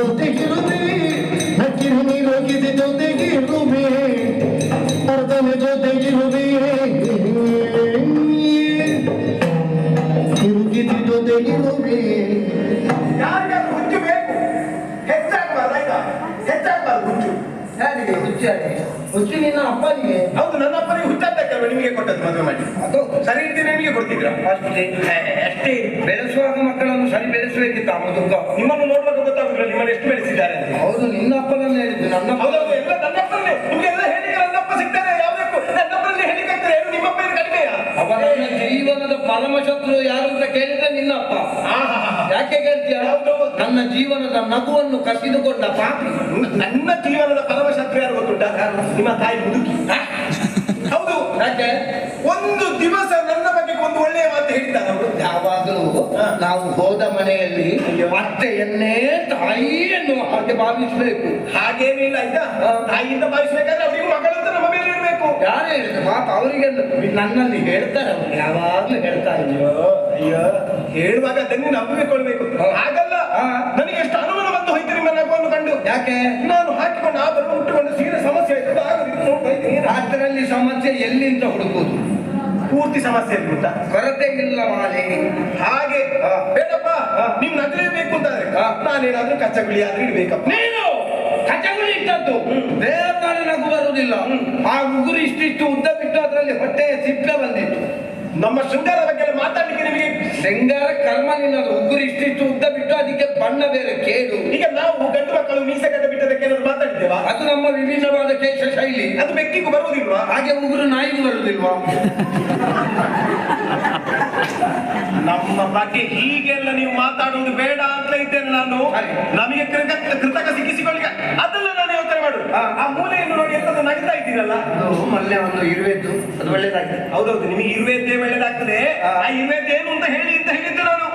ಜೊತೆಗಿರುವೆ ಹಕ್ಕಿನಿ ರೋಗಿಸಿ ಜೊತೆಗಿರುವೆ ಅರ್ಧನ ಜೊತೆಗಿರುವೆ ತಿರುಗಿಸಿ ಜೊತೆಗಿರುವೆ. ಯಾರಿಗಾದ್ರೂ ಹುಚ್ಚು ಬೇಕು, ಹೆಚ್ಚಾಗಬಾರ್ದು ಆಯ್ತಾ? ಹೆಚ್ಚಾಗಬಾರ್ದು ಹುಚ್ಚು. ಯಾರಿಗೆ ಹುಚ್ಚಾಗಿ? ಹುಚ್ಚು ನಿನ್ನ ಅಪ್ಪನಿಗೆ. ಹೌದು, ನನ್ನ ಅಪ್ಪನಿಗೆ ಹುಚ್ಚಾಗ್ತಕ್ಕಲ್ವ ನಿಮಗೆ ಕೊಟ್ಟದ್ದು ಮದುವೆ ಮಾಡಿ. ಅದು ಸರಿ ಇರ್ತೀನಿ ನಿಮಗೆ ಕೊಡ್ತಿದ್ರ ಅಷ್ಟೇ ಅಷ್ಟೇ. ಬೆಳೆಸುವಾಗ ಮಕ್ಕಳನ್ನು ಸರಿ ಬೆಳೆಸಬೇಕಿತ್ತು. ಅಮ್ಮದುಗ್ಗ ನಿಮ್ಮನ್ನು ನೋಡುವಾಗ ಗೊತ್ತಾಗುದಿಲ್ಲ ನಿಮ್ಮನ್ನು ಎಷ್ಟು ಬೆಳೆಸಿದ್ದಾರೆ ಅಂತ. ಹೌದು, ನಿನ್ನ ಅಪ್ಪನನ್ನು ಹೇಳಿದ್ದು. ನನ್ನ ಹೌದೌದು, ಎಲ್ಲ ನನ್ನಪ್ಪನೇ. ನಿಮ್ಗೆಲ್ಲ ಹೇಳಿದ್ರೆ ನನ್ನಪ್ಪ ಸಿಗ್ತಾರೆ. ಯಾವ್ದಕ್ಕೂ ನನ್ನಪ್ಪನಲ್ಲಿ ಹೇಳಿಕಾಗ್ತಾರೆ. ಏನು ನಿಮ್ಮಪ್ಪ ಏನು ಕಡಿಮೆಯಾ? ಅವರ ಜೀವನದ ಪರಮ ಶತ್ರು ಯಾರು ಅಂತ ಕೇಳಿದ್ರೆ ನಿನ್ನ ಅಪ್ಪ. ಯಾಕೆ ಕೇಳ್ತೀಯ? ನನ್ನ ಜೀವನದ ನಗುವನ್ನು ಕಸಿದುಕೊಂಡ ಪಾಪಿ. ನನ್ನ ಜೀವನದ ಪರಮಶತ್ರು ಯಾರು ಗೊತ್ತುಂಟಾ? ನಿಮ್ಮ ತಾಯಿ ಮುದುಕಿ. ಹೌದು, ಯಾಕೆ? ಒಂದು ದಿವಸ ನನ್ನ ಬಗ್ಗೆ ಒಂದು ಒಳ್ಳೆಯ ಮಾತು ಹೇಳಿದ್ದಾರೆ ಅವರು. ಯಾವಾಗಲೂ ನಾವು ಹೋದ ಮನೆಯಲ್ಲಿ ಅತ್ತೆಯನ್ನೇ ತಾಯಿಯನ್ನು ಹಾಗೆ ಭಾವಿಸಬೇಕು. ಹಾಗೇನಿಲ್ಲ ಆಯ್ತಾ? ತಾಯಿಯಿಂದ ಭಾವಿಸ್ಬೇಕಾದ್ರೆ ಅವರಿಗೂ ಮಗಳಂತ ನಮ್ಮ ಮೇಲೆ ಇರಬೇಕು. ಯಾರು ಹೇಳಿದ್ರು? ಪಾಪ ಅವರಿಗೆ ನನ್ನಲ್ಲಿ ಹೇಳ್ತಾರೆ, ಅವರು ಯಾವಾಗ್ಲೂ ಹೇಳ್ತಾರೆ. ಅಯ್ಯೋ, ಹೇಳುವಾಗ ಅದನ್ನು ನಂಬಿಕೊಳ್ಬೇಕು. ಹಾಗಲ್ಲ, ನನಗೆ ಎಷ್ಟು ಅನುಮಾನ ಬಂದು ಹೋಯ್ತು ನಿಮ್ಮ ನಗುವನ್ನು ಕಂಡು. ಯಾಕೆ? ನಾನು ಹಾಕಿಕೊಂಡು ಆಭರಣ ಉಟ್ಟುಕೊಂಡು ಸೀರೆ ಸಮಸ್ಯೆ ಆಯ್ತು. ಅದರಲ್ಲಿ ಸಮಸ್ಯೆ ಎಲ್ಲಿಂದ ಹುಡುಕುವುದು? ಪೂರ್ತಿ ಸಮಸ್ಯೆ ಇರ್ಬಿಟ್ಟ. ಕೊರತೆ ಇಲ್ಲ ಮಾಲೆ. ಹಾಗೆ ಬೇಡಪ್ಪ, ನೀವು ನಗಲೇಬೇಕು ಅಂತಾದ್ರೆ ನಾನೇನಾದ್ರೂ ಕಚ್ಚಗುಳಿ ಆದ್ರೂ ಇಡ್ಬೇಕಪ್ಪ. ನೀನು ಕಚಗುಳಿ ಇಟ್ಟದ್ದು ಬೇರೆ ನಗು ಬರುವುದಿಲ್ಲ. ಆ ಉಗುರು ಇಷ್ಟಿಷ್ಟು ಉದ್ದ ಬಿಟ್ಟು ಅದರಲ್ಲಿ ಹೊಟ್ಟೆಯ ಸಿಪ್ಪೆ ಬಂದಿತ್ತು. ನಮ್ಮ ಶೃಂಗಾರ ಬಗ್ಗೆ ಮಾತಾಡ್ಲಿಕ್ಕೆ ನಿಮಗೆ ಶೃಂಗಾರ ಕರ್ಮ ನಿನ್ನದು. ಉಗುರು ಇಷ್ಟಿಷ್ಟು ಉದ್ದ ಬಿಟ್ಟು ಅದಕ್ಕೆ ಬಣ್ಣ ಬೇರೆ ಕೇಳು. ಈಗ ನಾವು ಗಂಡು ಮಕ್ಕಳು ಮೀಸೆ ಕಟ್ಟ ಬಿಟ್ಟದಕ್ಕೆ ಏನಾದ್ರು ಮಾತಾಡಿದ್ದೇವಾ? ಅದು ನಮ್ಮ ವಿಭಿನ್ನವಾದ ಕೇಶ ಶೈಲಿ. ಅದು ಬೆಕ್ಕಿಗೂ ಬರುವುದಿಲ್ವಾ? ಹಾಗೆ ಉಗುರು ನಾಯಿಗೂ ಬರುವುದಿಲ್ವಾ? ನಮ್ಮ ಬಗ್ಗೆ ಹೀಗೆಲ್ಲ ನೀವು ಮಾತಾಡುವುದು ಬೇಡ ಅಂತ ಇದ್ದೇನೆ ನಾನು. ನಮಗೆ ಕೃತಕ ಸಿಕ್ಕಿಸಿಕೊಳ್ಳಿಕ್ಕೆ ಅದೆಲ್ಲ ನಾನು ಯೋಚನೆ ಮಾಡುದು. ಆ ಮೂಲೆಯನ್ನು ನೋಡಿ ಎಂತದ್ದು ನಗ್ತಾ ಇದ್ದೀರಲ್ಲ, ಅದು ಮೊನ್ನೆ ಒಂದು ಇರುವೆದ್ದು, ಅದು ಒಳ್ಳೇದಾಗಿದೆ. ಹೌದೌದು, ನಿಮಗೆ ಇರುವೆದ್ದೇ ಒಳ್ಳೇದಾಗ್ತದೆ. ಆ ಇರುವೆದ್ದು ಏನು ಅಂತ ಹೇಳಿ ಅಂತ ಹೇಳಿದ್ದೆ ನಾನು.